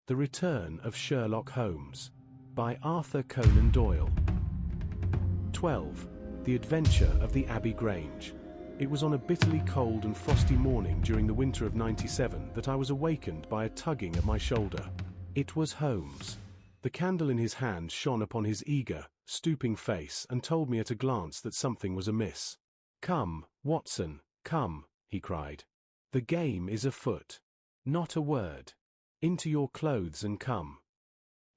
The Return of Sherlock Holmes by Arthur Conan Doyle. 12. The Adventure of the Abbey Grange. It was on a bitterly cold and frosty morning during the winter of '97 that I was awakened by a tugging at my shoulder. It was Holmes. The candle in his hand shone upon his eager, stooping face and told me at a glance that something was amiss. "Come, Watson, come," he cried. "The game is afoot. Not a word. Into your clothes and come."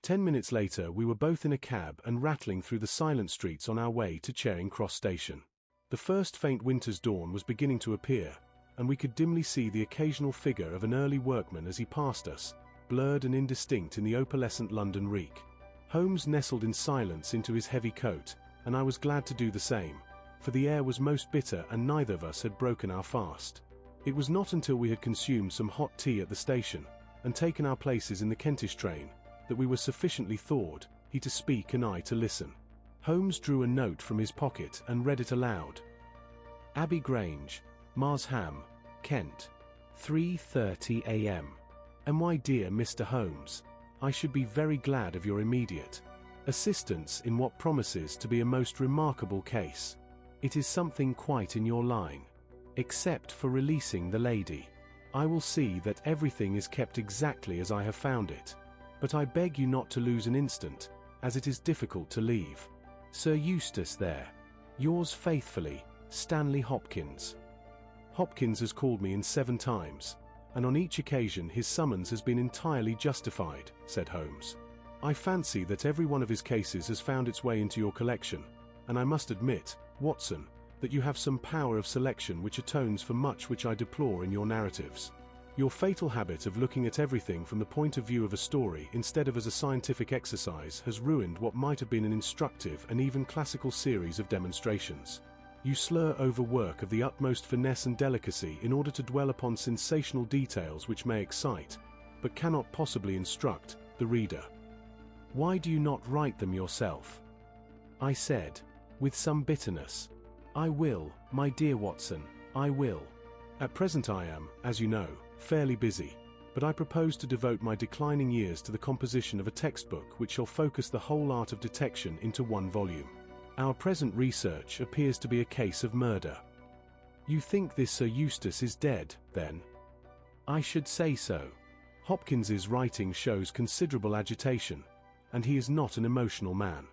10 minutes later we were both in a cab and rattling through the silent streets on our way to Charing Cross Station. The first faint winter's dawn was beginning to appear, and we could dimly see the occasional figure of an early workman as he passed us, blurred and indistinct in the opalescent London reek. Holmes nestled in silence into his heavy coat, and I was glad to do the same, for the air was most bitter and neither of us had broken our fast. It was not until we had consumed some hot tea at the station, and taken our places in the Kentish train, that we were sufficiently thawed, he to speak and I to listen. Holmes drew a note from his pocket and read it aloud. Abbey Grange, Marsham, Kent, 3:30 a.m. And my dear Mr. Holmes, I should be very glad of your immediate assistance in what promises to be a most remarkable case. It is something quite in your line. Except for releasing the lady, I will see that everything is kept exactly as I have found it. But I beg you not to lose an instant, as it is difficult to leave. Sir Eustace there. Yours faithfully, Stanley Hopkins. Hopkins has called me in 7 times, and on each occasion his summons has been entirely justified, said Holmes. I fancy that every one of his cases has found its way into your collection, and I must admit, Watson, that you have some power of selection which atones for much which I deplore in your narratives. Your fatal habit of looking at everything from the point of view of a story instead of as a scientific exercise has ruined what might have been an instructive and even classical series of demonstrations. You slur over work of the utmost finesse and delicacy in order to dwell upon sensational details which may excite, but cannot possibly instruct, the reader. Why do you not write them yourself? I said, with some bitterness. I will, my dear Watson, I will. At present I am, as you know, fairly busy, but I propose to devote my declining years to the composition of a textbook which shall focus the whole art of detection into one volume. Our present research appears to be a case of murder. You think this Sir Eustace is dead, then? I should say so. Hopkins's writing shows considerable agitation, and he is not an emotional man.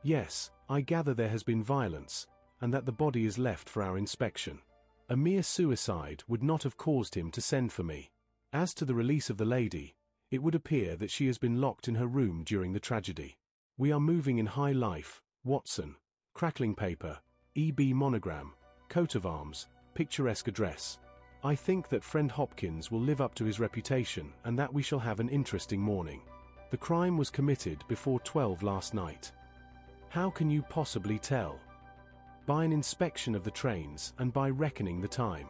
Yes, I gather there has been violence, and that the body is left for our inspection. A mere suicide would not have caused him to send for me. As to the release of the lady, it would appear that she has been locked in her room during the tragedy. We are moving in high life, Watson. Crackling paper, EB monogram, coat of arms, picturesque address. I think that friend Hopkins will live up to his reputation and that we shall have an interesting morning. The crime was committed before 12 last night. How can you possibly tell? By an inspection of the trains and by reckoning the time.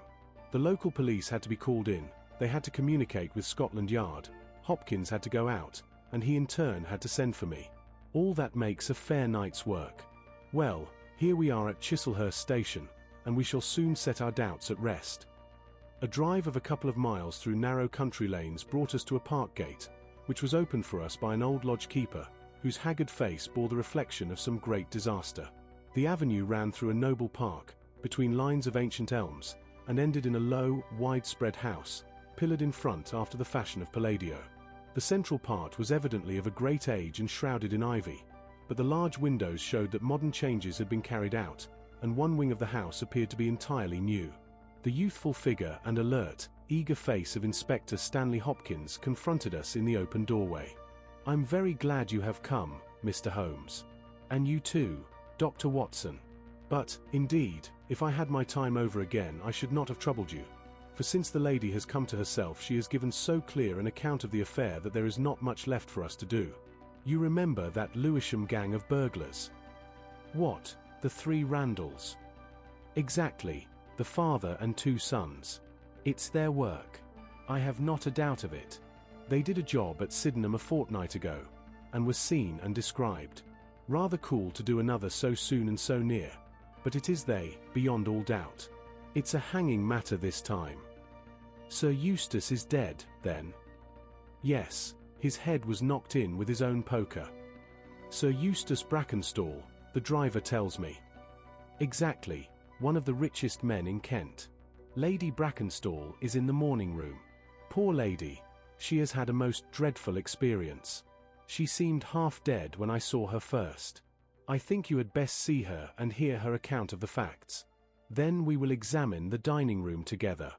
The local police had to be called in, they had to communicate with Scotland Yard, Hopkins had to go out, and he in turn had to send for me. All that makes a fair night's work. Well, here we are at Chislehurst Station, and we shall soon set our doubts at rest. A drive of a couple of miles through narrow country lanes brought us to a park gate, which was opened for us by an old lodge keeper, whose haggard face bore the reflection of some great disaster. The avenue ran through a noble park, between lines of ancient elms, and ended in a low, widespread house, pillared in front after the fashion of Palladio. The central part was evidently of a great age and shrouded in ivy, but the large windows showed that modern changes had been carried out, and one wing of the house appeared to be entirely new. The youthful figure and alert, eager face of Inspector Stanley Hopkins confronted us in the open doorway. "I'm very glad you have come, Mr. Holmes. And you too, Dr. Watson. But, indeed, if I had my time over again I should not have troubled you, for since the lady has come to herself she has given so clear an account of the affair that there is not much left for us to do. You remember that Lewisham gang of burglars? What, the 3 Randalls? Exactly, the father and 2 sons. It's their work. I have not a doubt of it. They did a job at Sydenham a fortnight ago, and was seen and described. Rather cool to do another so soon and so near, but it is they, beyond all doubt. It's a hanging matter this time. Sir Eustace is dead, then? Yes, His head was knocked in with his own poker. Sir Eustace Brackenstall, the driver tells me. Exactly, one of the richest men in Kent. Lady Brackenstall is in the morning room. Poor lady, she has had a most dreadful experience. She seemed half dead when I saw her first. I think you had best see her and hear her account of the facts. Then we will examine the dining room together.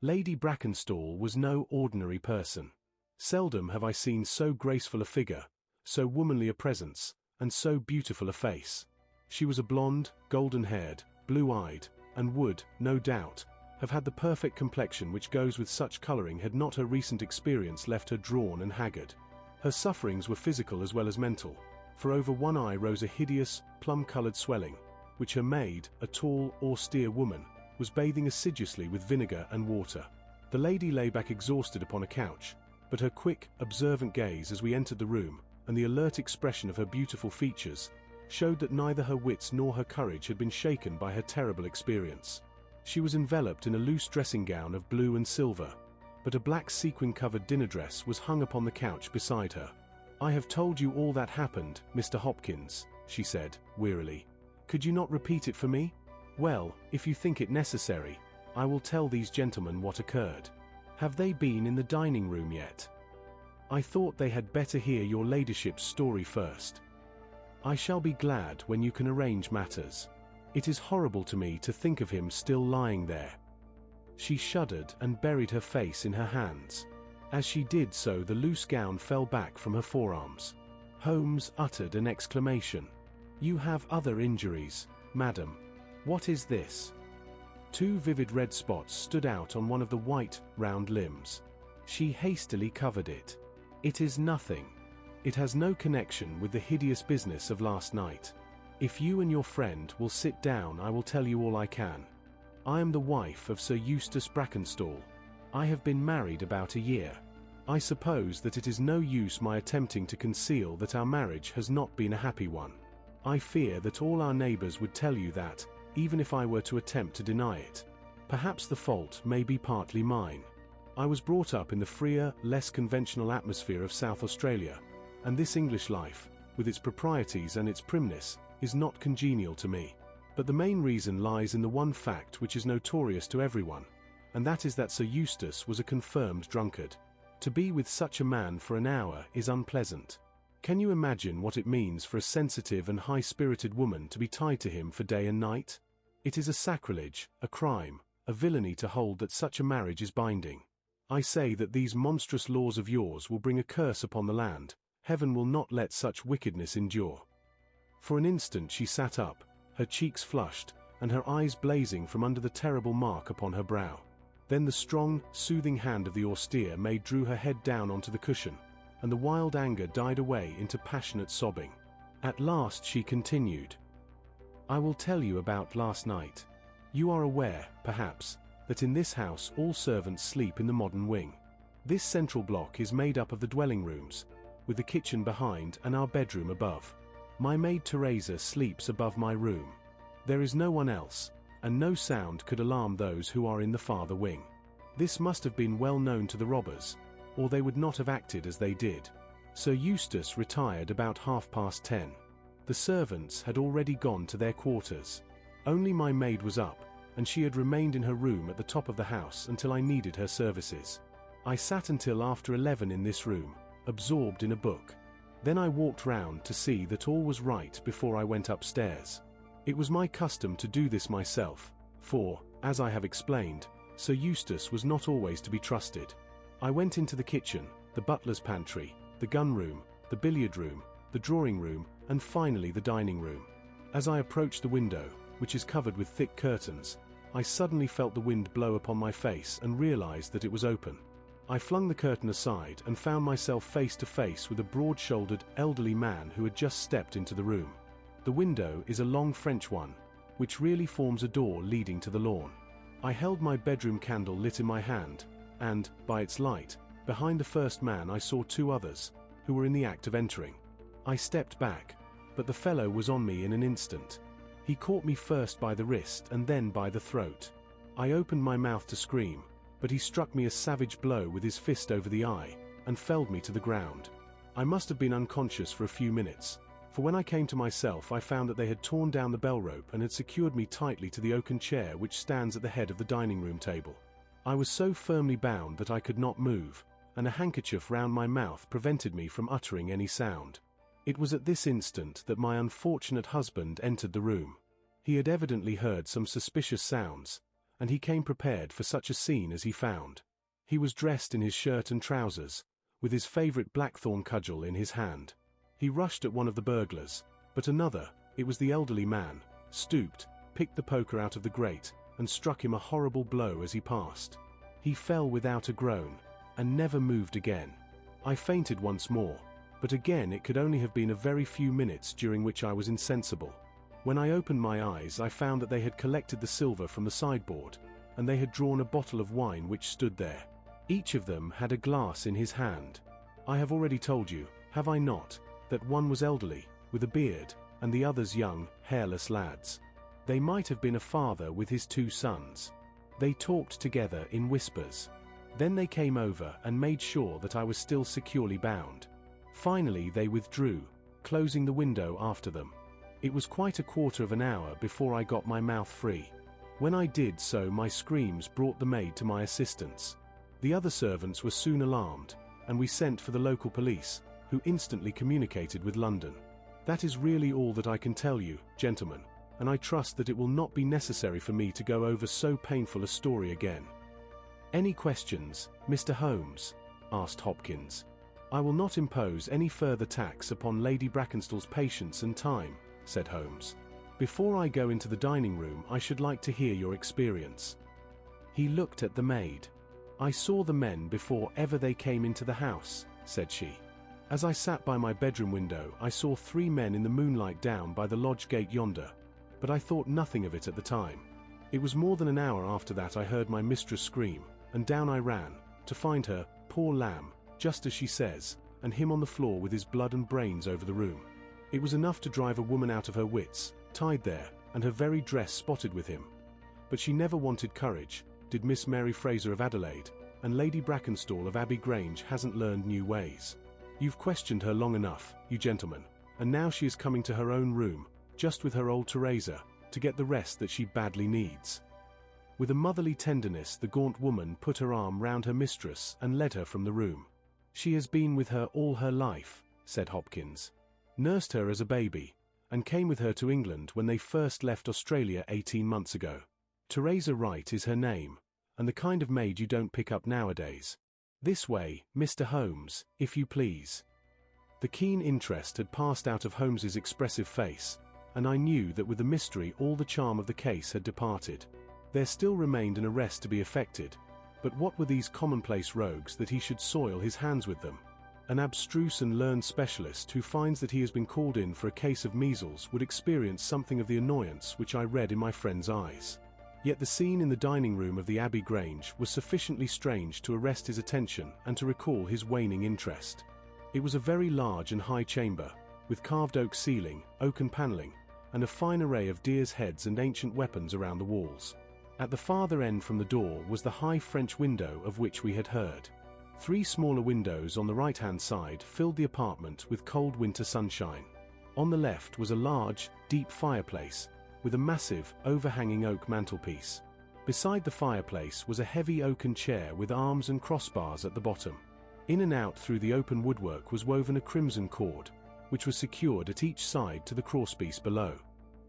Lady Brackenstall was no ordinary person. Seldom have I seen so graceful a figure, so womanly a presence, and so beautiful a face. She was a blonde, golden-haired, blue-eyed, and would, no doubt, have had the perfect complexion which goes with such colouring had not her recent experience left her drawn and haggard. Her sufferings were physical as well as mental, for over one eye rose a hideous, plum-coloured swelling, which her maid, a tall, austere woman, was bathing assiduously with vinegar and water. The lady lay back exhausted upon a couch, but her quick, observant gaze as we entered the room, and the alert expression of her beautiful features, showed that neither her wits nor her courage had been shaken by her terrible experience. She was enveloped in a loose dressing gown of blue and silver, but a black sequin-covered dinner dress was hung upon the couch beside her. "I have told you all that happened, Mr. Hopkins," she said, wearily. "Could you not repeat it for me? Well, if you think it necessary, I will tell these gentlemen what occurred. Have they been in the dining room yet? I thought they had better hear your ladyship's story first. I shall be glad when you can arrange matters. It is horrible to me to think of him still lying there." She shuddered and buried her face in her hands. As she did so, the loose gown fell back from her forearms. Holmes uttered an exclamation. "You have other injuries, madam. What is this?" Two vivid red spots stood out on one of the white, round limbs. She hastily covered it. "It is nothing. It has no connection with the hideous business of last night. If you and your friend will sit down, I will tell you all I can. I am the wife of Sir Eustace Brackenstall. I have been married about a year. I suppose that it is no use my attempting to conceal that our marriage has not been a happy one. I fear that all our neighbours would tell you that, even if I were to attempt to deny it. Perhaps the fault may be partly mine. I was brought up in the freer, less conventional atmosphere of South Australia, and this English life, with its proprieties and its primness, is not congenial to me. But the main reason lies in the one fact which is notorious to everyone, and that is that Sir Eustace was a confirmed drunkard. To be with such a man for an hour is unpleasant. Can you imagine what it means for a sensitive and high-spirited woman to be tied to him for day and night? It is a sacrilege, a crime, a villainy to hold that such a marriage is binding. I say that these monstrous laws of yours will bring a curse upon the land. Heaven will not let such wickedness endure." For an instant she sat up, her cheeks flushed, and her eyes blazing from under the terrible mark upon her brow. Then the strong, soothing hand of the austere maid drew her head down onto the cushion, and the wild anger died away into passionate sobbing. At last she continued, "I will tell you about last night. You are aware, perhaps, that in this house all servants sleep in the modern wing. This central block is made up of the dwelling rooms, with the kitchen behind and our bedroom above. My maid Teresa sleeps above my room. There is no one else, and no sound could alarm those who are in the farther wing. This must have been well known to the robbers, or they would not have acted as they did. Sir Eustace retired about 10:30. The servants had already gone to their quarters. Only my maid was up, and she had remained in her room at the top of the house until I needed her services. I sat until after 11 in this room, absorbed in a book. Then I walked round to see that all was right before I went upstairs. It was my custom to do this myself, for, as I have explained, Sir Eustace was not always to be trusted. I went into the kitchen, the butler's pantry, the gun room, the billiard room, the drawing room, and finally the dining room. As I approached the window, which is covered with thick curtains, I suddenly felt the wind blow upon my face and realized that it was open. I flung the curtain aside and found myself face to face with a broad-shouldered, elderly man who had just stepped into the room. The window is a long French one, which really forms a door leading to the lawn. I held my bedroom candle lit in my hand, and, by its light, behind the first man I saw two others, who were in the act of entering. I stepped back, but the fellow was on me in an instant. He caught me first by the wrist and then by the throat. I opened my mouth to scream, but he struck me a savage blow with his fist over the eye, and felled me to the ground. I must have been unconscious for a few minutes, for when I came to myself I found that they had torn down the bell rope and had secured me tightly to the oaken chair which stands at the head of the dining room table. I was so firmly bound that I could not move, and a handkerchief round my mouth prevented me from uttering any sound. It was at this instant that my unfortunate husband entered the room. He had evidently heard some suspicious sounds, and he came prepared for such a scene as he found. He was dressed in his shirt and trousers, with his favourite blackthorn cudgel in his hand. He rushed at one of the burglars, but another, it was the elderly man, stooped, picked the poker out of the grate, and struck him a horrible blow as he passed. He fell without a groan, and never moved again. I fainted once more, but again it could only have been a very few minutes during which I was insensible. When I opened my eyes I found that they had collected the silver from the sideboard, and they had drawn a bottle of wine which stood there. Each of them had a glass in his hand. I have already told you, have I not, that one was elderly, with a beard, and the others young, hairless lads. They might have been a father with his 2 sons. They talked together in whispers. Then they came over and made sure that I was still securely bound. Finally they withdrew, closing the window after them. It was quite a quarter of an hour before I got my mouth free. When I did so my screams brought the maid to my assistance. The other servants were soon alarmed, and we sent for the local police, who instantly communicated with London. That is really all that I can tell you, gentlemen, and I trust that it will not be necessary for me to go over so painful a story again. "Any questions, Mr. Holmes?" asked Hopkins. "I will not impose any further tax upon Lady Brackenstall's patience and time," said Holmes. "Before I go into the dining room I should like to hear your experience." He looked at the maid. "I saw the men before ever they came into the house," said she. "As I sat by my bedroom window I saw 3 men in the moonlight down by the lodge gate yonder, but I thought nothing of it at the time. It was more than an hour after that I heard my mistress scream, and down I ran, to find her, poor lamb, just as she says, and him on the floor with his blood and brains over the room. It was enough to drive a woman out of her wits, tied there, and her very dress spotted with him. But she never wanted courage, did Miss Mary Fraser of Adelaide, and Lady Brackenstall of Abbey Grange hasn't learned new ways. You've questioned her long enough, you gentlemen, and now she is coming to her own room, just with her old Teresa, to get the rest that she badly needs." With a motherly tenderness the gaunt woman put her arm round her mistress and led her from the room. "She has been with her all her life," said Hopkins. "Nursed her as a baby, and came with her to England when they first left Australia 18 months ago. Teresa Wright is her name, and the kind of maid you don't pick up nowadays. This way, Mr. Holmes, if you please." The keen interest had passed out of Holmes's expressive face, and I knew that with the mystery all the charm of the case had departed. There still remained an arrest to be effected, but what were these commonplace rogues that he should soil his hands with them? An abstruse and learned specialist who finds that he has been called in for a case of measles would experience something of the annoyance which I read in my friend's eyes. Yet the scene in the dining room of the Abbey Grange was sufficiently strange to arrest his attention and to recall his waning interest. It was a very large and high chamber, with carved oak ceiling, oaken panelling, and a fine array of deer's heads and ancient weapons around the walls. At the farther end from the door was the high French window of which we had heard. 3 smaller windows on the right-hand side filled the apartment with cold winter sunshine. On the left was a large, deep fireplace, with a massive, overhanging oak mantelpiece. Beside the fireplace was a heavy oaken chair with arms and crossbars at the bottom. In and out through the open woodwork was woven a crimson cord, which was secured at each side to the crosspiece below.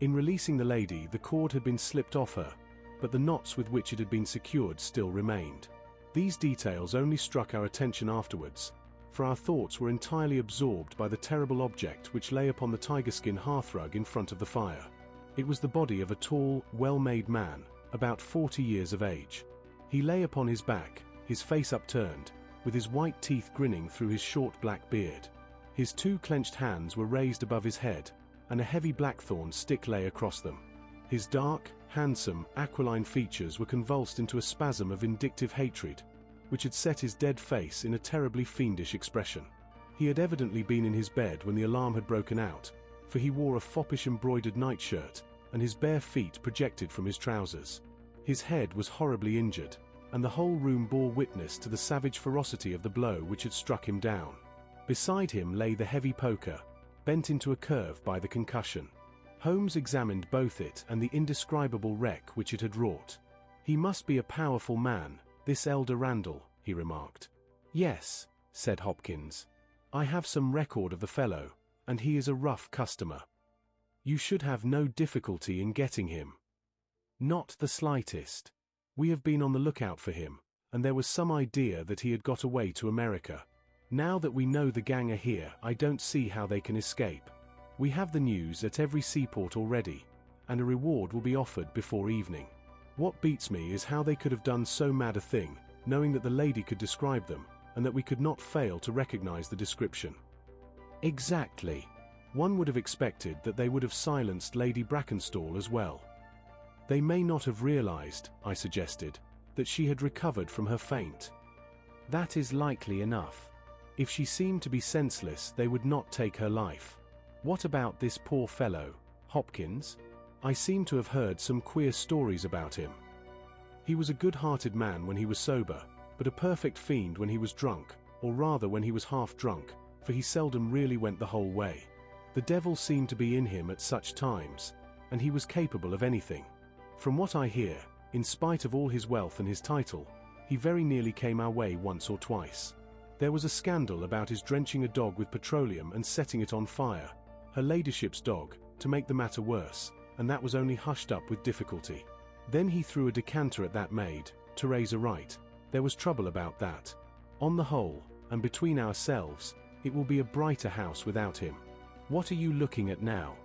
In releasing the lady, the cord had been slipped off her, but the knots with which it had been secured still remained. These details only struck our attention afterwards, for our thoughts were entirely absorbed by the terrible object which lay upon the tiger-skin hearthrug in front of the fire. It was the body of a tall, well-made man, about 40 years of age. He lay upon his back, his face upturned, with his white teeth grinning through his short black beard. His 2 clenched hands were raised above his head, and a heavy blackthorn stick lay across them. His dark, handsome, aquiline features were convulsed into a spasm of vindictive hatred, which had set his dead face in a terribly fiendish expression. He had evidently been in his bed when the alarm had broken out, for he wore a foppish embroidered nightshirt, and his bare feet projected from his trousers. His head was horribly injured, and the whole room bore witness to the savage ferocity of the blow which had struck him down. Beside him lay the heavy poker, bent into a curve by the concussion. Holmes examined both it and the indescribable wreck which it had wrought. "He must be a powerful man, this elder Randall," he remarked. "Yes," said Hopkins. "I have some record of the fellow, and he is a rough customer. You should have no difficulty in getting him." "Not the slightest. We have been on the lookout for him, and there was some idea that he had got away to America. Now that we know the gang are here, I don't see how they can escape. We have the news at every seaport already, and a reward will be offered before evening. What beats me is how they could have done so mad a thing, knowing that the lady could describe them, and that we could not fail to recognize the description." "Exactly. One would have expected that they would have silenced Lady Brackenstall as well." "They may not have realized," I suggested, "that she had recovered from her faint." "That is likely enough. If she seemed to be senseless, they would not take her life. What about this poor fellow, Hopkins? I seem to have heard some queer stories about him." "He was a good-hearted man when he was sober, but a perfect fiend when he was drunk, or rather when he was half drunk, for he seldom really went the whole way. The devil seemed to be in him at such times, and he was capable of anything. From what I hear, in spite of all his wealth and his title, he very nearly came our way once or twice. There was a scandal about his drenching a dog with petroleum and setting it on fire, her ladyship's dog, to make the matter worse, and that was only hushed up with difficulty. Then he threw a decanter at that maid, Teresa Wright. There was trouble about that. On the whole, and between ourselves, it will be a brighter house without him. What are you looking at now?"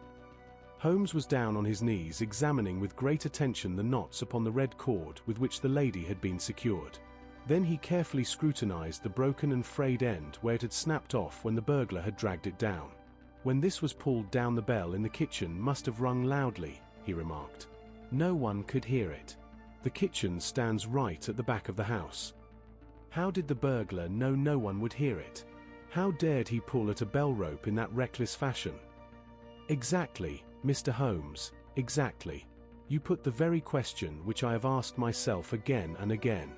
Holmes was down on his knees examining with great attention the knots upon the red cord with which the lady had been secured. Then he carefully scrutinized the broken and frayed end where it had snapped off when the burglar had dragged it down. "When this was pulled down, the bell in the kitchen must have rung loudly," he remarked. "No one could hear it. The kitchen stands right at the back of the house. How did the burglar know no one would hear it? How dared he pull at a bell rope in that reckless fashion?" "Exactly, Mr. Holmes, exactly. You put the very question which I have asked myself again and again.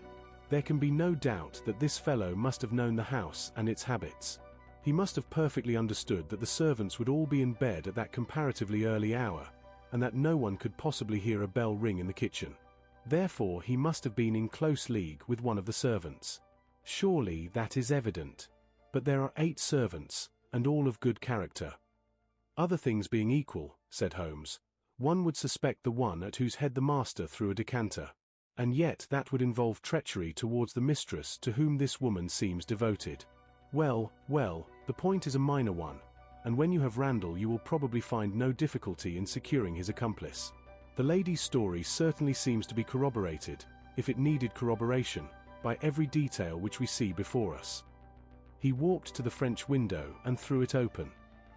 There can be no doubt that this fellow must have known the house and its habits. He must have perfectly understood that the servants would all be in bed at that comparatively early hour, and that no one could possibly hear a bell ring in the kitchen. Therefore he must have been in close league with one of the servants. Surely that is evident. But there are 8 servants, and all of good character." "Other things being equal," said Holmes, "one would suspect the one at whose head the master threw a decanter. And yet that would involve treachery towards the mistress to whom this woman seems devoted. Well, the point is a minor one, and when you have Randall you will probably find no difficulty in securing his accomplice. The lady's story certainly seems to be corroborated, if it needed corroboration, by every detail which we see before us." He walked to the French window and threw it open.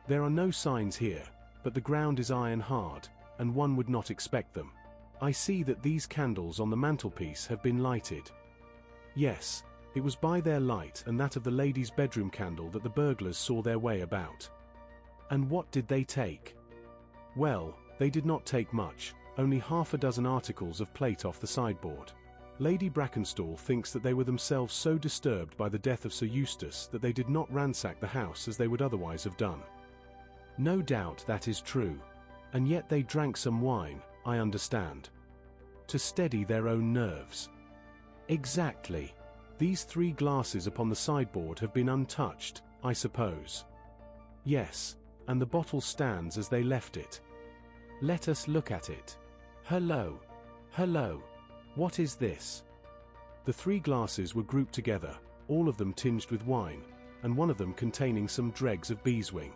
"There are no signs here, but the ground is iron hard, and one would not expect them. I see that these candles on the mantelpiece have been lighted." "Yes, it was by their light and that of the lady's bedroom candle that the burglars saw their way about." "And what did they take?" "Well, they did not take much, only half a dozen articles of plate off the sideboard. Lady Brackenstall thinks that they were themselves so disturbed by the death of Sir Eustace that they did not ransack the house as they would otherwise have done." "No doubt that is true. And yet they drank some wine, I understand." "To steady their own nerves." "Exactly. These 3 glasses upon the sideboard have been untouched, I suppose." "Yes, and the bottle stands as they left it." "Let us look at it. Hello! What is this?" The 3 glasses were grouped together, all of them tinged with wine, and one of them containing some dregs of beeswing.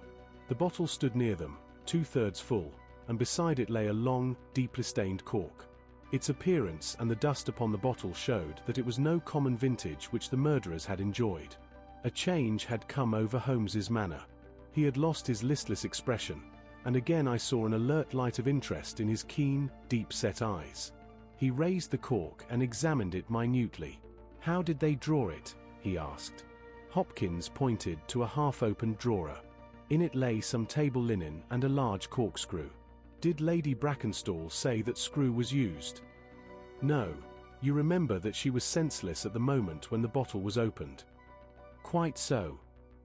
The bottle stood near them, 2/3 full, and beside it lay a long, deeply stained cork. Its appearance and the dust upon the bottle showed that it was no common vintage which the murderers had enjoyed. A change had come over Holmes's manner. He had lost his listless expression, and again I saw an alert light of interest in his keen, deep-set eyes. He raised the cork and examined it minutely. "How did they draw it?" he asked. Hopkins pointed to a half-opened drawer. In it lay some table linen and a large corkscrew. "Did Lady Brackenstall say that screw was used?" "No. You remember that she was senseless at the moment when the bottle was opened. Quite so.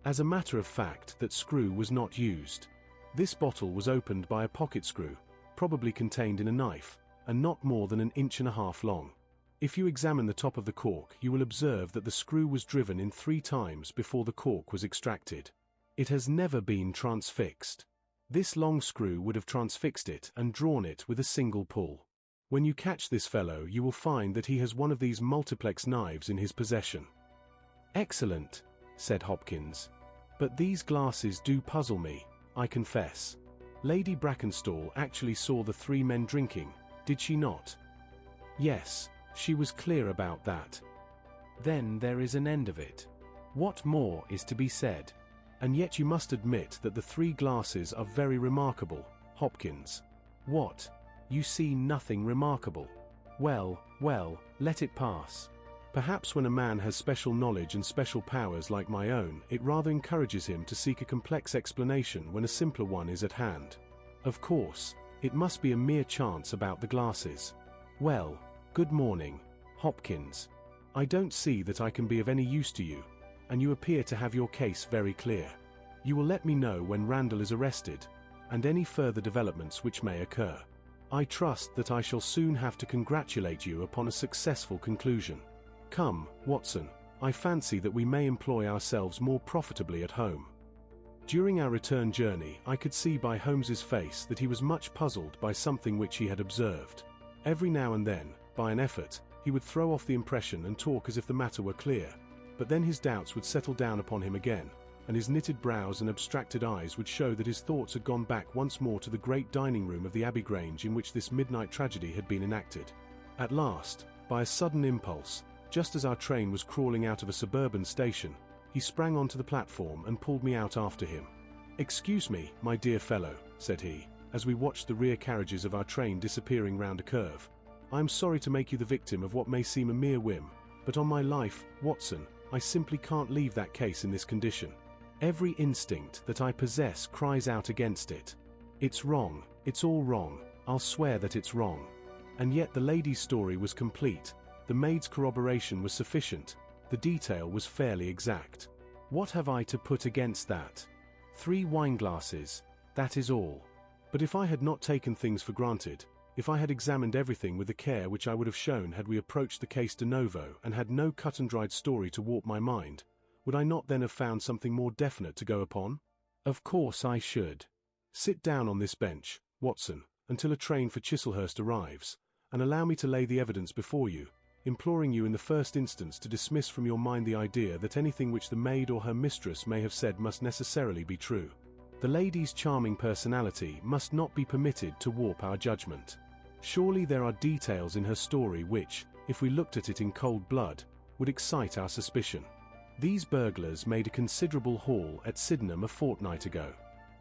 As a matter of fact, that screw was not used. This bottle was opened by a pocket screw, probably contained in a knife, and not more than 1.5 inches long. If you examine the top of the cork, you will observe that the screw was driven in 3 times before the cork was extracted. It has never been transfixed. This long screw would have transfixed it and drawn it with a single pull. When you catch this fellow, you will find that he has one of these multiplex knives in his possession. Excellent, said Hopkins. But these glasses do puzzle me, I confess. Lady Brackenstall actually saw the 3 men drinking, did she not? Yes, she was clear about that. Then there is an end of it. What more is to be said? And yet you must admit that the 3 glasses are very remarkable, Hopkins. What? You see nothing remarkable? Well, let it pass. Perhaps when a man has special knowledge and special powers like my own, it rather encourages him to seek a complex explanation when a simpler one is at hand. Of course, it must be a mere chance about the glasses. Well, good morning, Hopkins. I don't see that I can be of any use to you, and you appear to have your case very clear. You will let me know when Randall is arrested, and any further developments which may occur. I trust that I shall soon have to congratulate you upon a successful conclusion. Come, Watson, I fancy that we may employ ourselves more profitably at home. During our return journey, I could see by Holmes's face that he was much puzzled by something which he had observed. Every now and then, by an effort, he would throw off the impression and talk as if the matter were clear, but then his doubts would settle down upon him again, and his knitted brows and abstracted eyes would show that his thoughts had gone back once more to the great dining room of the Abbey Grange in which this midnight tragedy had been enacted. At last, by a sudden impulse, just as our train was crawling out of a suburban station, he sprang onto the platform and pulled me out after him. "Excuse me, my dear fellow," said he, as we watched the rear carriages of our train disappearing round a curve. "I am sorry to make you the victim of what may seem a mere whim, but on my life, Watson, I simply can't leave that case in this condition. Every instinct that I possess cries out against it. It's wrong, it's all wrong, I'll swear that it's wrong. And yet the lady's story was complete, the maid's corroboration was sufficient, the detail was fairly exact. What have I to put against that? 3 wineglasses, that is all. But if I had not taken things for granted, if I had examined everything with the care which I would have shown had we approached the case de novo and had no cut-and-dried story to warp my mind, would I not then have found something more definite to go upon? Of course I should. Sit down on this bench, Watson, until a train for Chislehurst arrives, and allow me to lay the evidence before you, imploring you in the first instance to dismiss from your mind the idea that anything which the maid or her mistress may have said must necessarily be true. The lady's charming personality must not be permitted to warp our judgment. Surely there are details in her story which, if we looked at it in cold blood, would excite our suspicion. These burglars made a considerable haul at Sydenham a fortnight ago.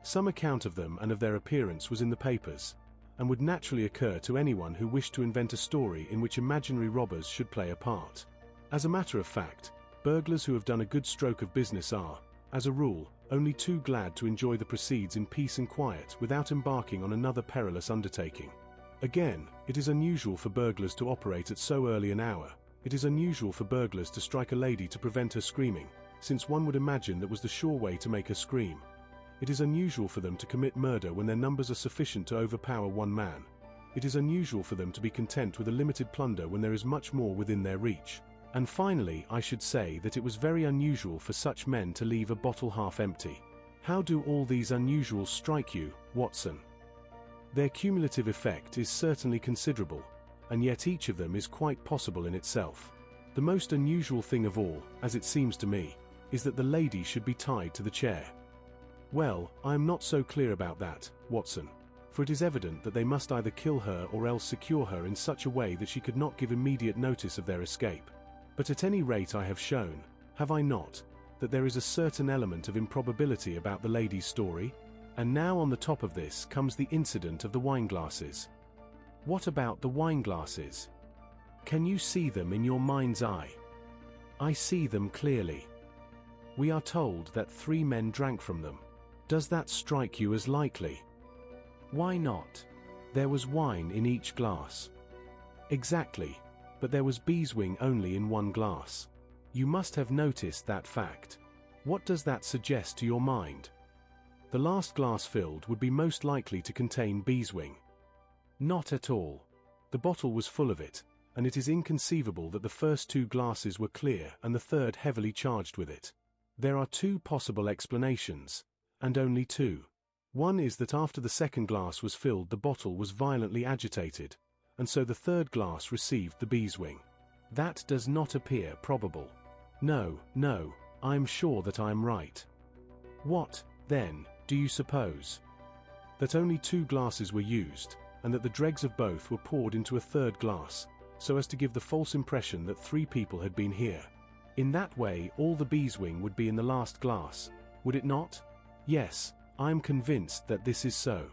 Some account of them and of their appearance was in the papers, and would naturally occur to anyone who wished to invent a story in which imaginary robbers should play a part. As a matter of fact, burglars who have done a good stroke of business are, as a rule, only too glad to enjoy the proceeds in peace and quiet without embarking on another perilous undertaking. Again, it is unusual for burglars to operate at so early an hour. It is unusual for burglars to strike a lady to prevent her screaming, since one would imagine that was the sure way to make her scream. It is unusual for them to commit murder when their numbers are sufficient to overpower one man. It is unusual for them to be content with a limited plunder when there is much more within their reach. And finally, I should say that it was very unusual for such men to leave a bottle half empty. How do all these unusuals strike you, Watson? Their cumulative effect is certainly considerable, and yet each of them is quite possible in itself. The most unusual thing of all, as it seems to me, is that the lady should be tied to the chair. Well, I am not so clear about that, Watson, for it is evident that they must either kill her or else secure her in such a way that she could not give immediate notice of their escape. But at any rate I have shown, have I not, that there is a certain element of improbability about the lady's story? And now on the top of this comes the incident of the wineglasses. What about the wineglasses? Can you see them in your mind's eye? I see them clearly. We are told that 3 men drank from them. Does that strike you as likely? Why not? There was wine in each glass. Exactly. but there was beeswing only in one glass. You must have noticed that fact. What does that suggest to your mind? The last glass filled would be most likely to contain beeswing. Not at all. The bottle was full of it, and it is inconceivable that the first 2 glasses were clear and the third heavily charged with it. There are 2 possible explanations, and only 2. One is that after the second glass was filled the bottle was violently agitated, and so the third glass received the beeswing. That does not appear probable. No, I'm sure that I am right. What, then, do you suppose? That only 2 glasses were used, and that the dregs of both were poured into a third glass, so as to give the false impression that 3 people had been here. In that way all the beeswing would be in the last glass, would it not? Yes, I am convinced that this is so.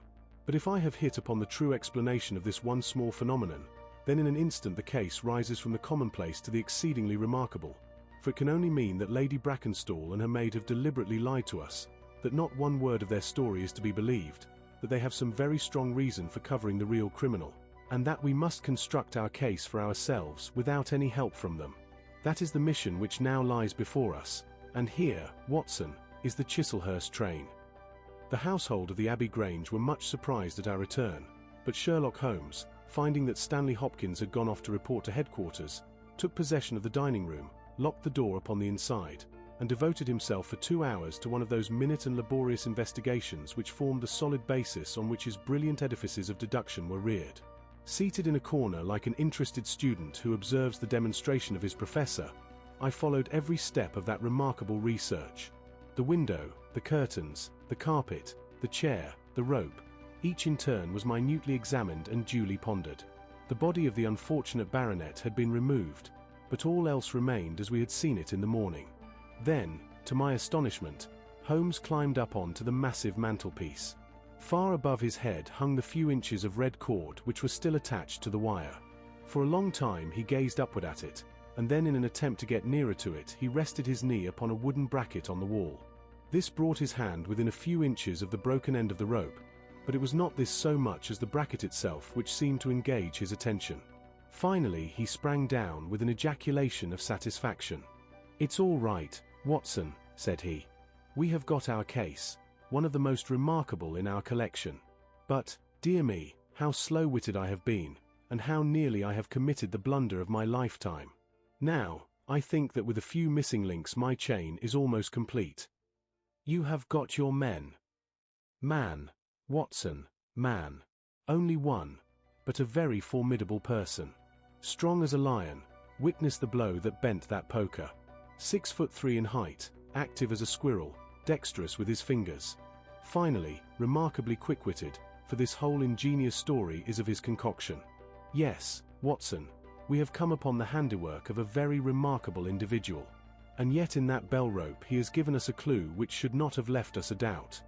But if I have hit upon the true explanation of this one small phenomenon, then in an instant the case rises from the commonplace to the exceedingly remarkable, for it can only mean that Lady Brackenstall and her maid have deliberately lied to us, that not one word of their story is to be believed, that they have some very strong reason for covering the real criminal, and that we must construct our case for ourselves without any help from them. That is the mission which now lies before us, and here, Watson, is the Chislehurst train. The household of the Abbey Grange were much surprised at our return, but Sherlock Holmes, finding that Stanley Hopkins had gone off to report to headquarters, took possession of the dining room, locked the door upon the inside, and devoted himself for 2 hours to one of those minute and laborious investigations which formed the solid basis on which his brilliant edifices of deduction were reared. Seated in a corner like an interested student who observes the demonstration of his professor, I followed every step of that remarkable research. The window, the curtains, the carpet, the chair, the rope, each in turn was minutely examined and duly pondered. The body of the unfortunate baronet had been removed, but all else remained as we had seen it in the morning. Then, to my astonishment, Holmes climbed up on to the massive mantelpiece. Far above his head hung the few inches of red cord which were still attached to the wire. For a long time he gazed upward at it, and then in an attempt to get nearer to it he rested his knee upon a wooden bracket on the wall. This brought his hand within a few inches of the broken end of the rope, but it was not this so much as the bracket itself which seemed to engage his attention. Finally he sprang down with an ejaculation of satisfaction. "It's all right, Watson," said he. "We have got our case, one of the most remarkable in our collection. But, dear me, how slow-witted I have been, and how nearly I have committed the blunder of my lifetime. Now, I think that with a few missing links my chain is almost complete. You have got your men. Man, Watson, man. Only one, but a very formidable person. Strong as a lion, witness the blow that bent that poker. 6'3" in height, active as a squirrel, dexterous with his fingers. Finally, remarkably quick-witted, for this whole ingenious story is of his concoction. Yes, Watson, we have come upon the handiwork of a very remarkable individual. And yet in that bell rope he has given us a clue which should not have left us a doubt."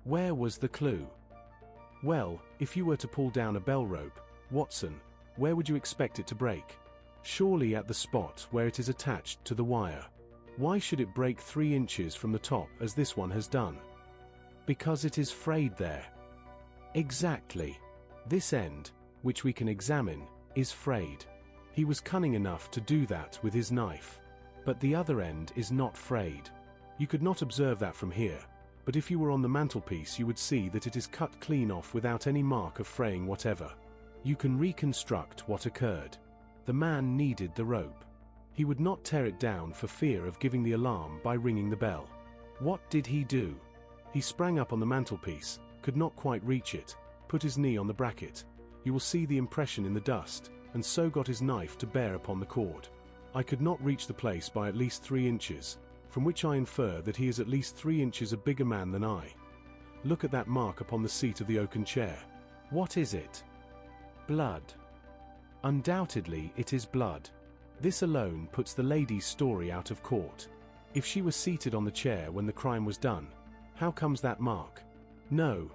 "Where was the clue?" "Well, if you were to pull down a bell rope, Watson, where would you expect it to break? Surely at the spot where it is attached to the wire. Why should it break 3 inches from the top as this one has done?" "Because it is frayed there." "Exactly. This end, which we can examine, is frayed. He was cunning enough to do that with his knife. But the other end is not frayed. You could not observe that from here, but if you were on the mantelpiece you would see that it is cut clean off without any mark of fraying whatever. You can reconstruct what occurred. The man needed the rope. He would not tear it down for fear of giving the alarm by ringing the bell. What did he do? He sprang up on the mantelpiece, could not quite reach it, put his knee on the bracket. You will see the impression in the dust, and so got his knife to bear upon the cord. I could not reach the place by at least 3 inches, from which I infer that he is at least 3 inches a bigger man than I. Look at that mark upon the seat of the oaken chair. What is it? Blood. Undoubtedly it is blood. This alone puts the lady's story out of court. If she was seated on the chair when the crime was done, how comes that mark? No,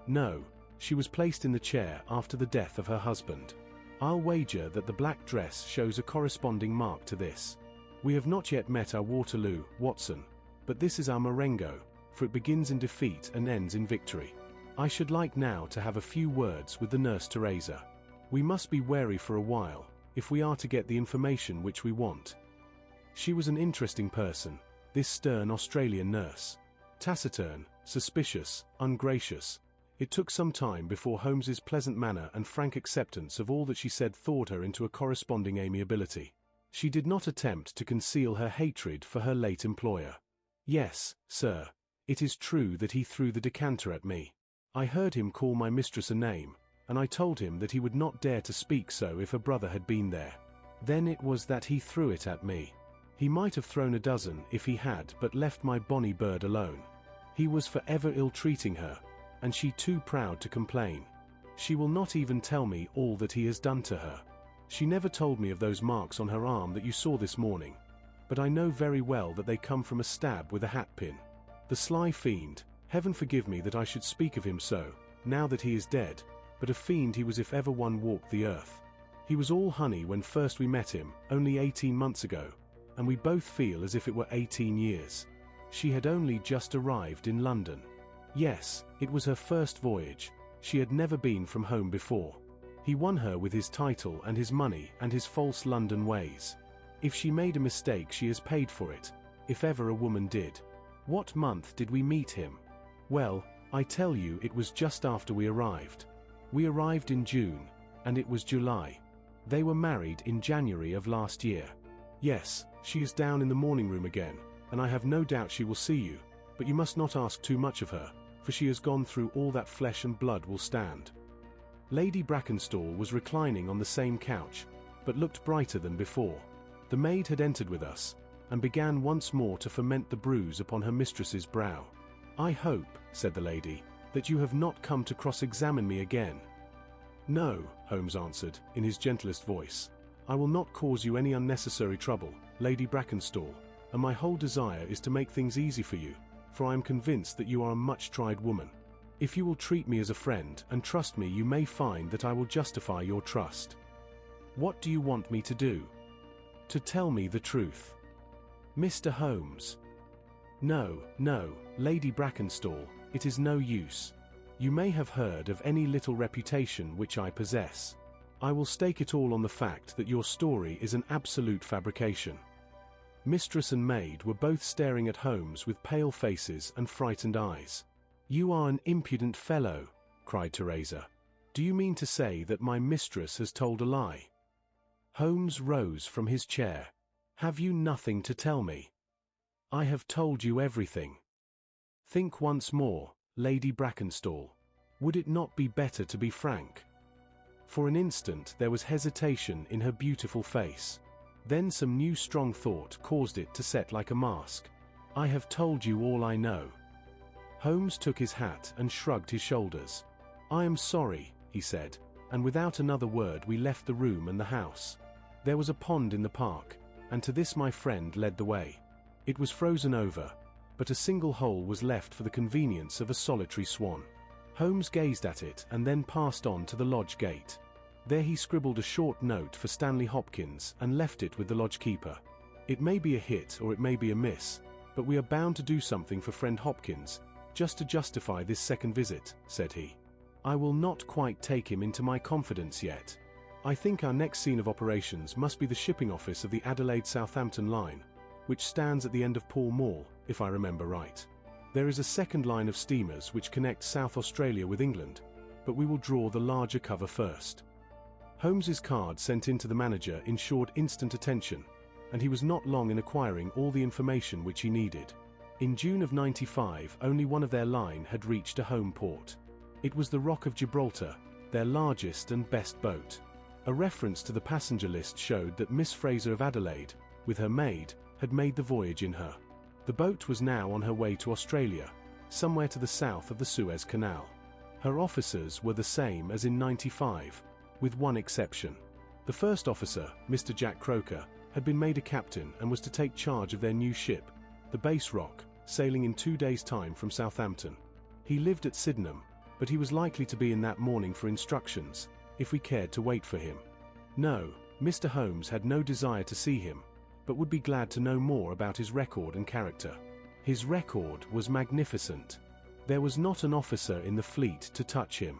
she was placed in the chair after the death of her husband. I'll wager that the black dress shows a corresponding mark to this. We have not yet met our Waterloo, Watson, but this is our Marengo, for it begins in defeat and ends in victory. I should like now to have a few words with the Nurse Teresa. We must be wary for a while, if we are to get the information which we want. She was an interesting person, this stern Australian nurse. Taciturn, suspicious, ungracious. It took some time before Holmes's pleasant manner and frank acceptance of all that she said thawed her into a corresponding amiability. She did not attempt to conceal her hatred for her late employer. "Yes, sir. It is true that he threw the decanter at me. I heard him call my mistress a name, and I told him that he would not dare to speak so if a brother had been there. Then it was that he threw it at me. He might have thrown a dozen if he had but left my bonny bird alone. He was forever ill-treating her, and she too proud to complain. She will not even tell me all that he has done to her. She never told me of those marks on her arm that you saw this morning, but I know very well that they come from a stab with a hatpin. The sly fiend, heaven forgive me that I should speak of him so, now that he is dead, but a fiend he was if ever one walked the earth. He was all honey when first we met him, only 18 months ago, and we both feel as if it were 18 years. She had only just arrived in London. Yes, it was her first voyage. She had never been from home before. He won her with his title and his money and his false London ways. If she made a mistake, she has paid for it, if ever a woman did. What month did we meet him? Well, I tell you, it was just after we arrived. We arrived in June, and it was July. They were married in January of last year. Yes, she is down in the morning room again, and I have no doubt she will see you, but you must not ask too much of her, for she has gone through all that flesh and blood will stand." Lady Brackenstall was reclining on the same couch, but looked brighter than before. The maid had entered with us, and began once more to ferment the bruise upon her mistress's brow. "I hope," said the lady, "that you have not come to cross-examine me again." "No," Holmes answered, in his gentlest voice. "I will not cause you any unnecessary trouble, Lady Brackenstall, and my whole desire is to make things easy for you, for I am convinced that you are a much-tried woman. If you will treat me as a friend and trust me, you may find that I will justify your trust." "What do you want me to do?" "To tell me the truth." "Mr. Holmes." "No, no, Lady Brackenstall, it is no use. You may have heard of any little reputation which I possess. I will stake it all on the fact that your story is an absolute fabrication." Mistress and maid were both staring at Holmes with pale faces and frightened eyes. "You are an impudent fellow," cried Teresa. "Do you mean to say that my mistress has told a lie?" Holmes rose from his chair. "Have you nothing to tell me?" "I have told you everything." "Think once more, Lady Brackenstall. Would it not be better to be frank?" For an instant there was hesitation in her beautiful face. Then some new strong thought caused it to set like a mask. "I have told you all I know." Holmes took his hat and shrugged his shoulders. "I am sorry," he said, and without another word we left the room and the house. There was a pond in the park, and to this my friend led the way. It was frozen over, but a single hole was left for the convenience of a solitary swan. Holmes gazed at it and then passed on to the lodge gate. There he scribbled a short note for Stanley Hopkins and left it with the lodge keeper. "It may be a hit or it may be a miss, but we are bound to do something for friend Hopkins, just to justify this second visit," said he. "I will not quite take him into my confidence yet. I think our next scene of operations must be the shipping office of the Adelaide-Southampton line, which stands at the end of Pall Mall, if I remember right. There is a second line of steamers which connect South Australia with England, but we will draw the larger cover first." Holmes's card sent in to the manager ensured instant attention, and he was not long in acquiring all the information which he needed. In June of '95, only one of their line had reached a home port. It was the Rock of Gibraltar, their largest and best boat. A reference to the passenger list showed that Miss Fraser of Adelaide, with her maid, had made the voyage in her. The boat was now on her way to Australia, somewhere to the south of the Suez Canal. Her officers were the same as in '95, with one exception. The first officer, Mr. Jack Croker, had been made a captain and was to take charge of their new ship, the Base Rock, sailing in 2 days' time from Southampton. He lived at Sydenham, but he was likely to be in that morning for instructions, if we cared to wait for him. No, Mr. Holmes had no desire to see him, but would be glad to know more about his record and character. His record was magnificent. There was not an officer in the fleet to touch him.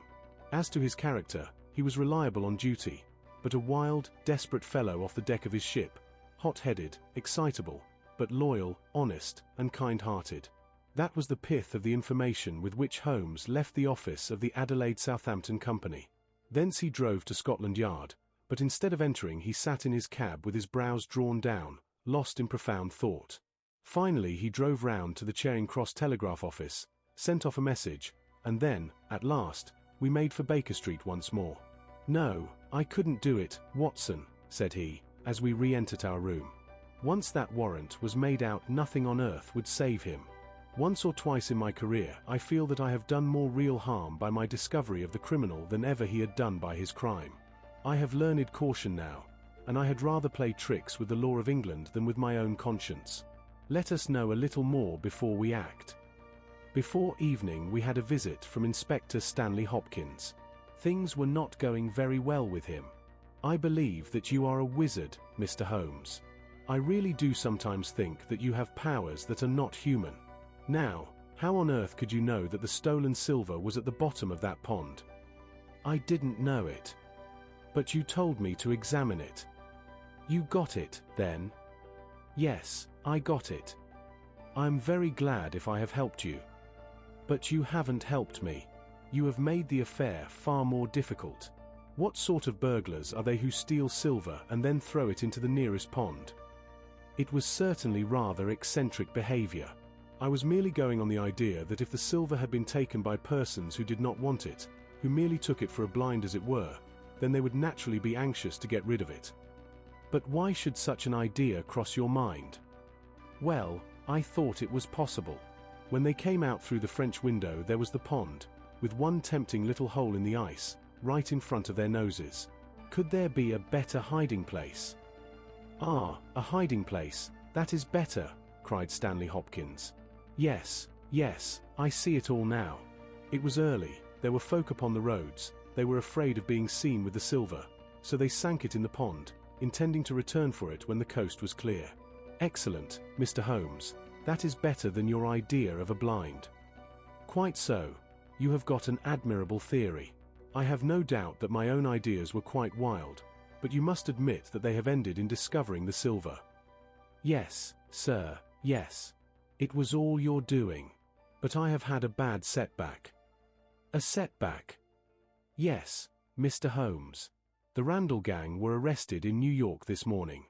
As to his character, he was reliable on duty, but a wild, desperate fellow off the deck of his ship, hot-headed, excitable, but loyal, honest, and kind-hearted. That was the pith of the information with which Holmes left the office of the Adelaide Southampton Company. Thence he drove to Scotland Yard, but instead of entering he sat in his cab with his brows drawn down, lost in profound thought. Finally he drove round to the Charing Cross Telegraph Office, sent off a message, and then, at last, we made for Baker Street once more. "No, I couldn't do it, Watson," said he, as we re-entered our room. Once that warrant was made out, nothing on earth would save him. Once or twice in my career I feel that I have done more real harm by my discovery of the criminal than ever he had done by his crime. I have learned caution now, and I had rather play tricks with the law of England than with my own conscience. Let us know a little more before we act. Before evening we had a visit from Inspector Stanley Hopkins. Things were not going very well with him. "I believe that you are a wizard, Mr. Holmes. I really do sometimes think that you have powers that are not human. Now, how on earth could you know that the stolen silver was at the bottom of that pond?" "I didn't know it." "But you told me to examine it." "You got it, then?" "Yes, I got it." "I'm very glad if I have helped you." "But you haven't helped me. You have made the affair far more difficult. What sort of burglars are they who steal silver and then throw it into the nearest pond?" It was certainly rather eccentric behavior. I was merely going on the idea that if the silver had been taken by persons who did not want it, who merely took it for a blind as it were, then they would naturally be anxious to get rid of it. "But why should such an idea cross your mind?" "Well, I thought it was possible. When they came out through the French window there was the pond, with one tempting little hole in the ice, right in front of their noses. Could there be a better hiding place?" "Ah, a hiding place, that is better," cried Stanley Hopkins. "Yes, yes, I see it all now. It was early, there were folk upon the roads, they were afraid of being seen with the silver, so they sank it in the pond, intending to return for it when the coast was clear." "Excellent, Mr. Holmes. That is better than your idea of a blind." "Quite so. You have got an admirable theory. I have no doubt that my own ideas were quite wild, but you must admit that they have ended in discovering the silver." "Yes, sir, yes. It was all your doing. But I have had a bad setback." "A setback?" "Yes, Mr. Holmes. The Randall gang were arrested in New York this morning."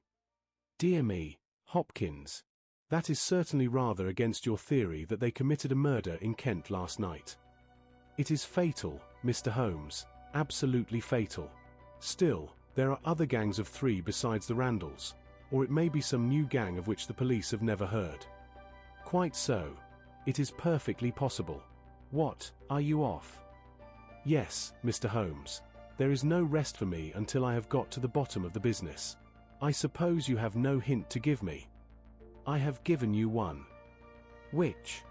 "Dear me, Hopkins. That is certainly rather against your theory that they committed a murder in Kent last night." "It is fatal, Mr. Holmes, absolutely fatal. Still, there are other gangs of 3 besides the Randalls, or it may be some new gang of which the police have never heard." "Quite so. It is perfectly possible. What, are you off?" "Yes, Mr. Holmes. There is no rest for me until I have got to the bottom of the business. I suppose you have no hint to give me?" "I have given you one." "Which?"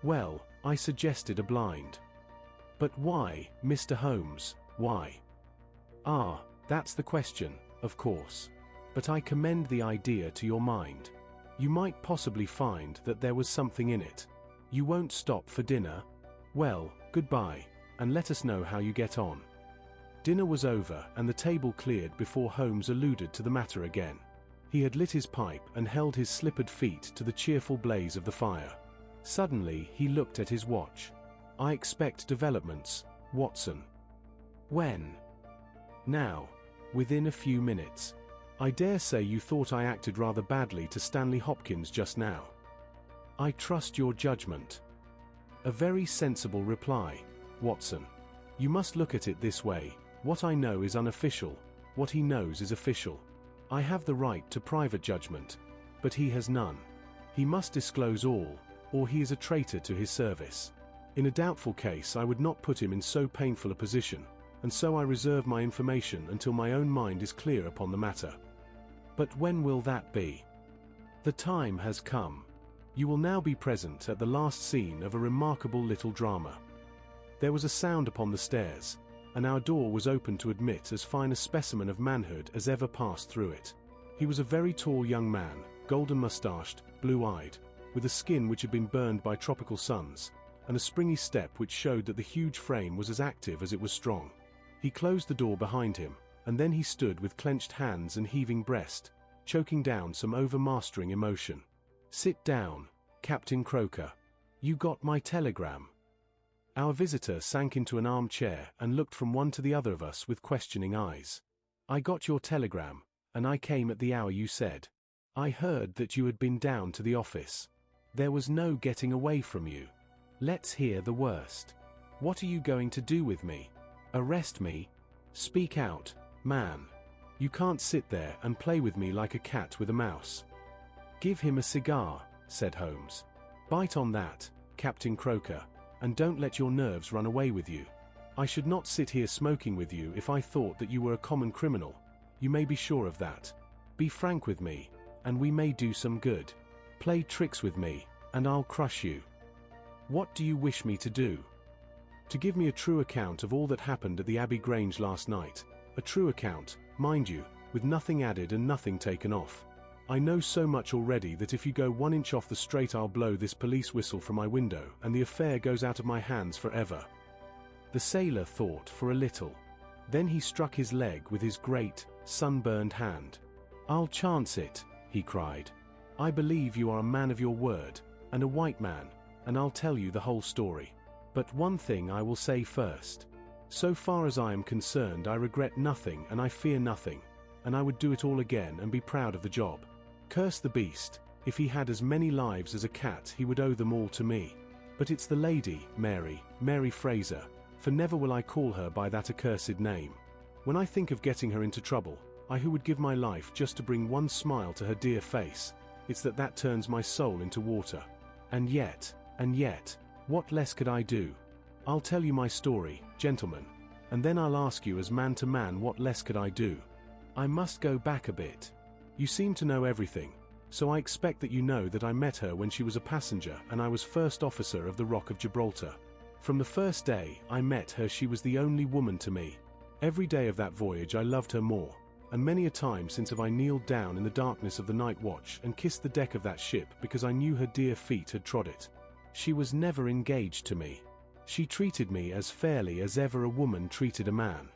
"Well, I suggested a blind." "But why, Mr. Holmes, why?" "Ah, that's the question, of course. But I commend the idea to your mind. You might possibly find that there was something in it. You won't stop for dinner? Well, goodbye, and let us know how you get on." Dinner was over and the table cleared before Holmes alluded to the matter again. He had lit his pipe and held his slippered feet to the cheerful blaze of the fire. Suddenly he looked at his watch. "I expect developments, Watson." "When?" "Now. Within a few minutes. I dare say you thought I acted rather badly to Stanley Hopkins just now." "I trust your judgment." "A very sensible reply, Watson. You must look at it this way. What I know is unofficial, what he knows is official. I have the right to private judgment, but he has none. He must disclose all, or he is a traitor to his service. In a doubtful case I would not put him in so painful a position, and so I reserve my information until my own mind is clear upon the matter." "But when will that be?" "The time has come. You will now be present at the last scene of a remarkable little drama." There was a sound upon the stairs, and our door was opened to admit as fine a specimen of manhood as ever passed through it. He was a very tall young man, golden-moustached, blue-eyed, with a skin which had been burned by tropical suns, and a springy step which showed that the huge frame was as active as it was strong. He closed the door behind him, and then he stood with clenched hands and heaving breast, choking down some overmastering emotion. "Sit down, Captain Croker. You got my telegram?" Our visitor sank into an armchair and looked from one to the other of us with questioning eyes. "I got your telegram, and I came at the hour you said. I heard that you had been down to the office. There was no getting away from you. Let's hear the worst. What are you going to do with me? Arrest me? Speak out, man. You can't sit there and play with me like a cat with a mouse." "Give him a cigar," said Holmes. "Bite on that, Captain Croker, and don't let your nerves run away with you. I should not sit here smoking with you if I thought that you were a common criminal. You may be sure of that. Be frank with me, and we may do some good. Play tricks with me, and I'll crush you. What do you wish me to do?" "To give me a true account of all that happened at the Abbey Grange last night. A true account, mind you, with nothing added and nothing taken off. I know so much already that if you go 1 inch off the straight I'll blow this police whistle from my window and the affair goes out of my hands forever." The sailor thought for a little. Then he struck his leg with his great, sunburned hand. "I'll chance it," he cried. "I believe you are a man of your word, and a white man, and I'll tell you the whole story. But one thing I will say first. So far as I am concerned, I regret nothing and I fear nothing, and I would do it all again and be proud of the job. Curse the beast, if he had as many lives as a cat he would owe them all to me. But it's the lady, Mary Fraser, for never will I call her by that accursed name. When I think of getting her into trouble, I who would give my life just to bring one smile to her dear face, it's that turns my soul into water. And yet, what less could I do? I'll tell you my story, gentlemen, and then I'll ask you as man to man what less could I do. I must go back a bit. You seem to know everything, so I expect that you know that I met her when she was a passenger and I was first officer of the Rock of Gibraltar. From the first day I met her she was the only woman to me. Every day of that voyage I loved her more, and many a time since have I kneeled down in the darkness of the night watch and kissed the deck of that ship because I knew her dear feet had trod it. She was never engaged to me. She treated me as fairly as ever a woman treated a man.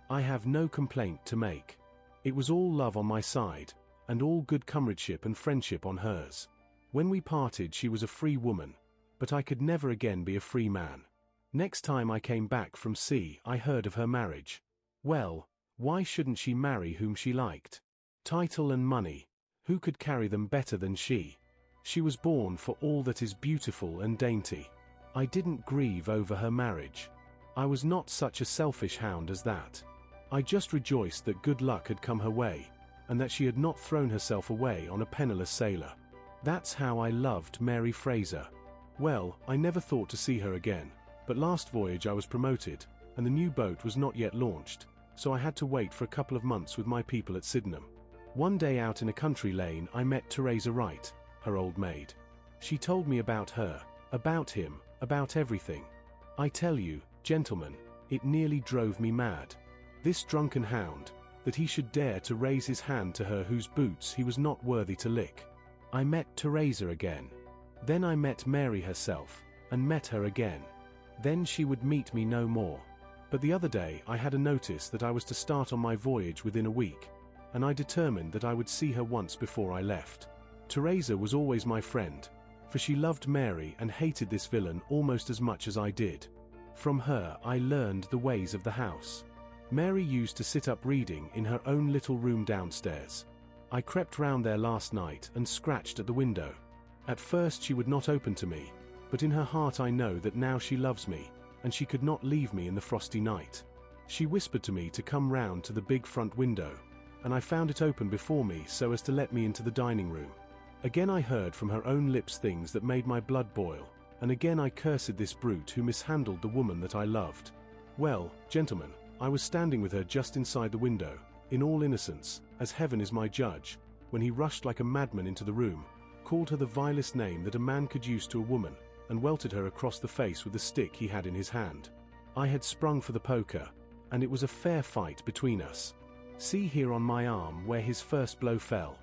I have no complaint to make. It was all love on my side, and all good comradeship and friendship on hers. When we parted she was a free woman, but I could never again be a free man. Next time I came back from sea I heard of her marriage. Well, why shouldn't she marry whom she liked? Title and money, who could carry them better than she? She was born for all that is beautiful and dainty. I didn't grieve over her marriage. I was not such a selfish hound as that. I just rejoiced that good luck had come her way, and that she had not thrown herself away on a penniless sailor. That's how I loved Mary Fraser. Well, I never thought to see her again, but last voyage I was promoted, and the new boat was not yet launched, so I had to wait for a couple of months with my people at Sydenham. One day out in a country lane I met Teresa Wright, her old maid. She told me about her, about him, about everything. I tell you, gentlemen, it nearly drove me mad. This drunken hound, that he should dare to raise his hand to her whose boots he was not worthy to lick. I met Teresa again. Then I met Mary herself, and met her again. Then she would meet me no more. But the other day I had a notice that I was to start on my voyage within a week, and I determined that I would see her once before I left. Teresa was always my friend, for she loved Mary and hated this villain almost as much as I did. From her I learned the ways of the house. Mary used to sit up reading in her own little room downstairs. I crept round there last night and scratched at the window. At first she would not open to me, but in her heart I know that now she loves me, and she could not leave me in the frosty night. She whispered to me to come round to the big front window, and I found it open before me so as to let me into the dining room. Again I heard from her own lips things that made my blood boil, and again I cursed this brute who mishandled the woman that I loved. Well, gentlemen, I was standing with her just inside the window, in all innocence, as heaven is my judge, when he rushed like a madman into the room, called her the vilest name that a man could use to a woman, and welted her across the face with the stick he had in his hand. I had sprung for the poker, and it was a fair fight between us. See here on my arm where his first blow fell.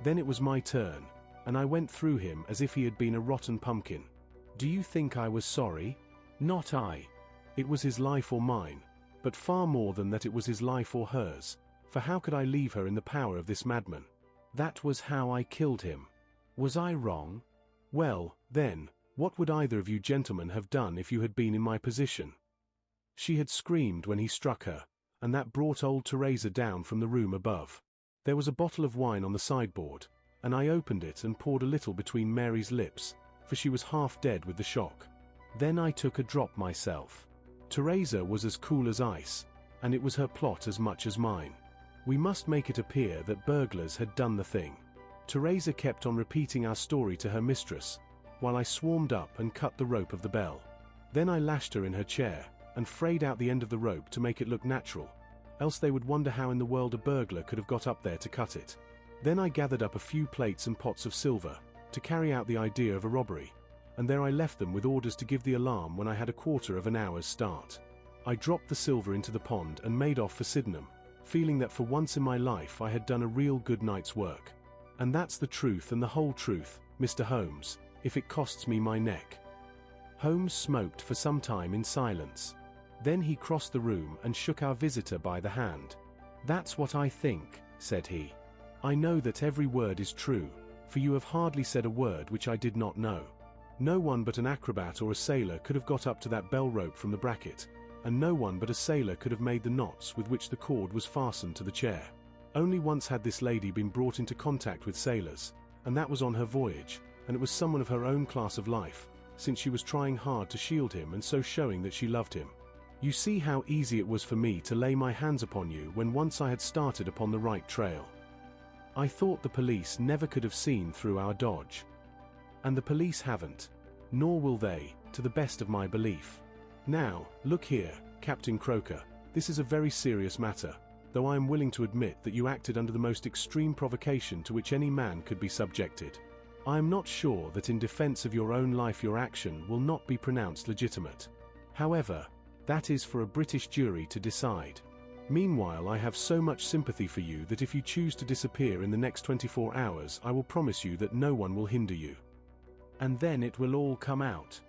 Then it was my turn, and I went through him as if he had been a rotten pumpkin. Do you think I was sorry? Not I. It was his life or mine, but far more than that it was his life or hers. for how could I leave her in the power of this madman? That was how I killed him. Was I wrong? Well, then, what would either of you gentlemen have done if you had been in my position? She had screamed when he struck her, and that brought old Teresa down from the room above. There was a bottle of wine on the sideboard, and I opened it and poured a little between Mary's lips, for she was half dead with the shock. Then I took a drop myself. Teresa was as cool as ice, and it was her plot as much as mine. We must make it appear that burglars had done the thing. Teresa kept on repeating our story to her mistress, while I swarmed up and cut the rope of the bell. Then I lashed her in her chair, and frayed out the end of the rope to make it look natural, else they would wonder how in the world a burglar could have got up there to cut it. Then I gathered up a few plates and pots of silver, to carry out the idea of a robbery, and there I left them with orders to give the alarm when I had a quarter of an hour's start. I dropped the silver into the pond and made off for Sydenham, feeling that for once in my life I had done a real good night's work. And that's the truth and the whole truth, Mr. Holmes, if it costs me my neck. Holmes smoked for some time in silence. Then he crossed the room and shook our visitor by the hand. "That's what I think," said he. "I know that every word is true, for you have hardly said a word which I did not know. No one but an acrobat or a sailor could have got up to that bell rope from the bracket, and no one but a sailor could have made the knots with which the cord was fastened to the chair. Only once had this lady been brought into contact with sailors, and that was on her voyage, and it was someone of her own class of life, since she was trying hard to shield him and so showing that she loved him. You see how easy it was for me to lay my hands upon you when once I had started upon the right trail. I thought the police never could have seen through our dodge. And the police haven't, nor will they, to the best of my belief. Now, look here, Captain Croker, this is a very serious matter, though I am willing to admit that you acted under the most extreme provocation to which any man could be subjected. I am not sure that in defense of your own life your action will not be pronounced legitimate. However, that is for a British jury to decide. Meanwhile, I have so much sympathy for you that if you choose to disappear in the next 24 hours, I will promise you that no one will hinder you. And then it will all come out.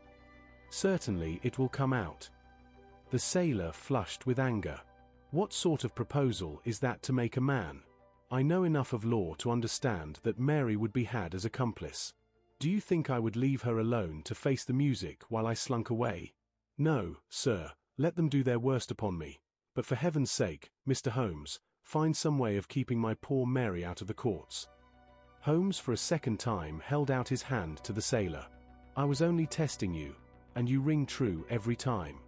Certainly it will come out." The sailor flushed with anger. "What sort of proposal is that to make a man? I know enough of law to understand that Mary would be had as accomplice. Do you think I would leave her alone to face the music while I slunk away? No, sir, let them do their worst upon me. But for heaven's sake, Mr. Holmes, find some way of keeping my poor Mary out of the courts." Holmes for a second time held out his hand to the sailor. "I was only testing you, and you ring true every time.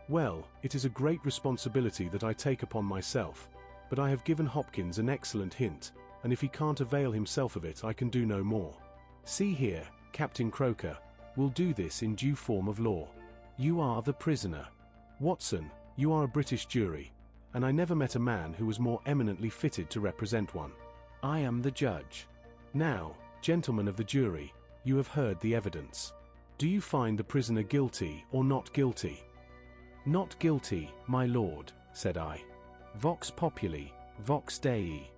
Well, it is a great responsibility that I take upon myself, but I have given Hopkins an excellent hint, and if he can't avail himself of it I can do no more. See here, Captain Croker, we'll do this in due form of law. You are the prisoner. Watson, you are a British jury, and I never met a man who was more eminently fitted to represent one. I am the judge. Now, gentlemen of the jury, you have heard the evidence. Do you find the prisoner guilty or not guilty?" "Not guilty, my lord," said I. "Vox populi, vox Dei.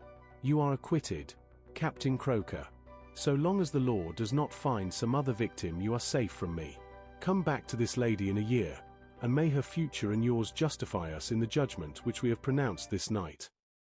You are acquitted, Captain Croker. So long as the law does not find some other victim, you are safe from me. Come back to this lady in a year, and may her future and yours justify us in the judgment which we have pronounced this night."